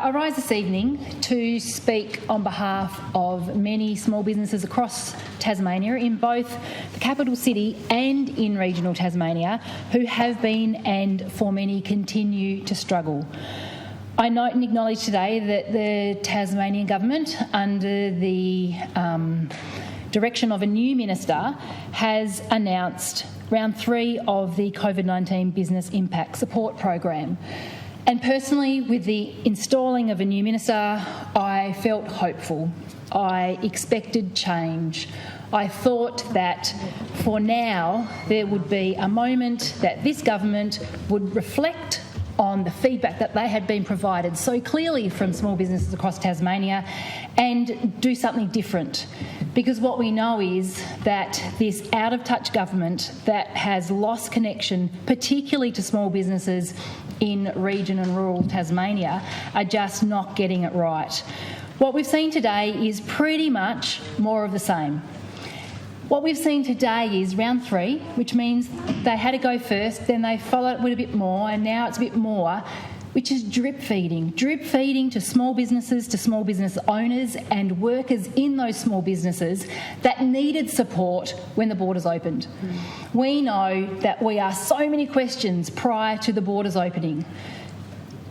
I rise this evening to speak on behalf of many small businesses across Tasmania, in both the capital city and in regional Tasmania, who have been and for many continue to struggle. I note and acknowledge today that the Tasmanian government, under the direction of a new minister, has announced round 3 of the COVID-19 Business Impact Support Program. And personally, with the installing of a new minister, I felt hopeful. I expected change. I thought that for now there would be a moment that this government would reflect on the feedback that they had been provided so clearly from small businesses across Tasmania and do something different. Because what we know is that this out-of-touch government that has lost connection, particularly to small businesses in region and rural Tasmania, are just not getting it right. What we've seen today is pretty much more of the same. What we've seen today is round 3, which means they had to go first, then they followed it with a bit more, and now it's a bit more, which is drip feeding to small business owners and workers in those small businesses that needed support when the borders opened. We know that we asked so many questions prior to the borders opening.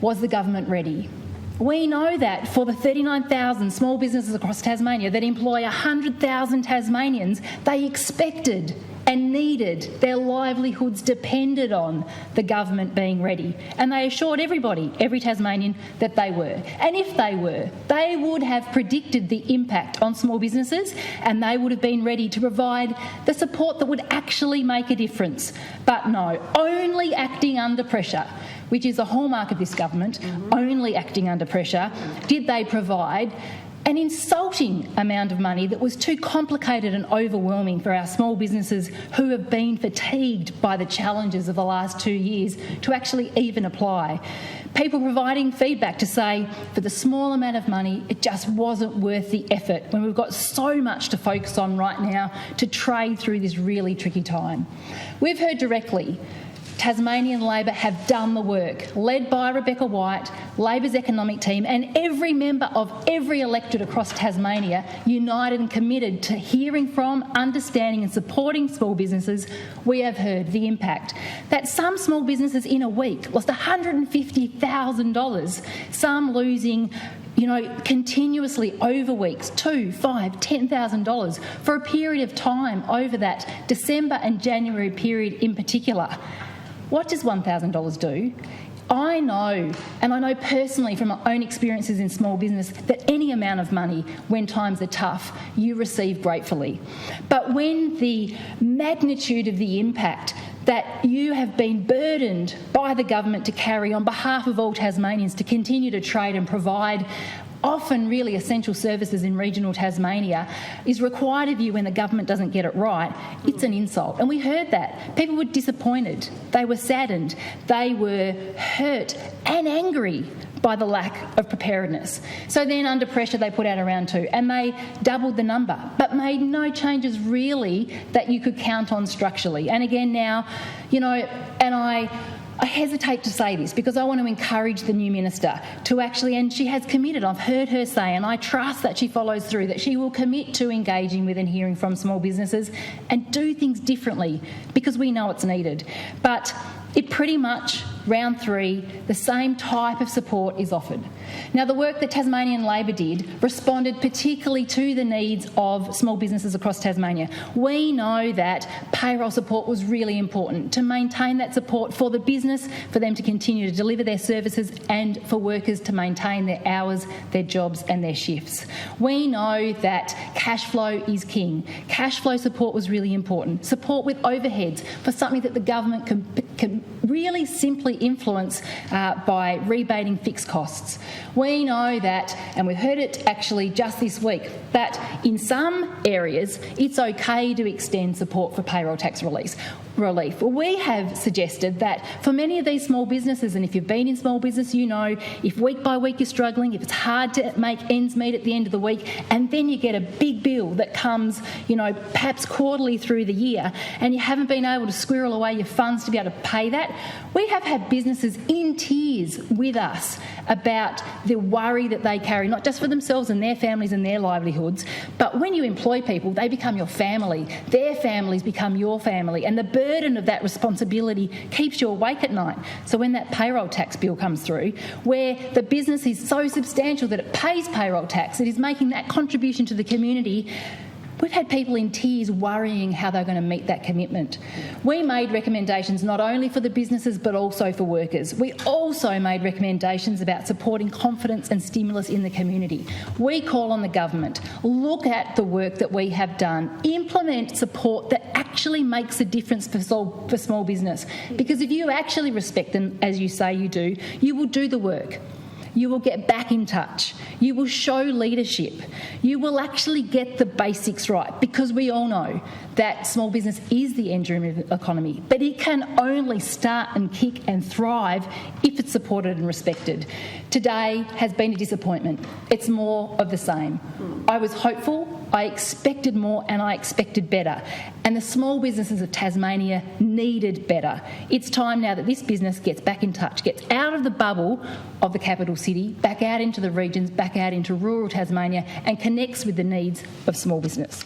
Was the government ready? We know that for the 39,000 small businesses across Tasmania that employ 100,000 Tasmanians, they expected and needed, their livelihoods depended on the government being ready. And they assured everybody, every Tasmanian, that they were. And if they were, they would have predicted the impact on small businesses and they would have been ready to provide the support that would actually make a difference. But no, only acting under pressure, which is a hallmark of this government, only acting under pressure, did they provide an insulting amount of money that was too complicated and overwhelming for our small businesses who have been fatigued by the challenges of the last 2 years to actually even apply. People providing feedback to say, for the small amount of money, it just wasn't worth the effort when we've got so much to focus on right now to trade through this really tricky time. We've heard directly Tasmanian Labor have done the work, led by Rebecca White, Labor's economic team, and every member of every electorate across Tasmania, united and committed to hearing from, understanding and supporting small businesses. We have heard the impact that some small businesses in a week lost $150,000, some losing continuously over weeks, $2,000, $5,000, $10,000 for a period of time over that December and January period in particular. What does $1,000 do? I know, and I know personally from my own experiences in small business, that any amount of money when times are tough, you receive gratefully. But when the magnitude of the impact that you have been burdened by the government to carry on behalf of all Tasmanians to continue to trade and provide often really essential services in regional Tasmania is required of you when the government doesn't get it right, it's an insult. And we heard that. People were disappointed. They were saddened. They were hurt and angry by the lack of preparedness. So then under pressure they put out a round 2 and they doubled the number but made no changes really that you could count on structurally. And again now, and I hesitate to say this because I want to encourage the new minister to actually, and she has committed, I've heard her say, and I trust that she follows through, that she will commit to engaging with and hearing from small businesses and do things differently because we know it's needed. But it pretty much, round 3, the same type of support is offered. Now, the work that Tasmanian Labor did responded particularly to the needs of small businesses across Tasmania. We know that payroll support was really important to maintain that support for the business, for them to continue to deliver their services and for workers to maintain their hours, their jobs and their shifts. We know that cash flow is king. Cash flow support was really important. Support with overheads for something that the government can really simply influence by rebating fixed costs. We know that, and we've heard it actually just this week, that in some areas it's okay to extend support for payroll tax relief. Well, we have suggested that for many of these small businesses, and if you've been in small business, you know, if week by week you're struggling, if it's hard to make ends meet at the end of the week, and then you get a big bill that comes, perhaps quarterly through the year, and you haven't been able to squirrel away your funds to be able to pay that, we have had businesses in tears with us about the worry that they carry, not just for themselves and their families and their livelihoods, but when you employ people, they become your family. Their families become your family, and the burden of that responsibility keeps you awake at night. So when that payroll tax bill comes through, where the business is so substantial that it pays payroll tax, it is making that contribution to the community, we've had people in tears worrying how they're going to meet that commitment. We made recommendations not only for the businesses but also for workers. We also made recommendations about supporting confidence and stimulus in the community. We call on the government, look at the work that we have done, implement support that actually makes a difference for small business. Because if you actually respect them, as you say you do, you will do the work. You will get back in touch. You will show leadership. You will actually get the basics right, because we all know that small business is the engine of the economy, but it can only start and kick and thrive if it's supported and respected. Today has been a disappointment. It's more of the same. I was hopeful, I expected more, and I expected better. And the small businesses of Tasmania needed better. It's time now that this business gets back in touch, gets out of the bubble of the capital city, back out into the regions, back out into rural Tasmania, and connects with the needs of small business.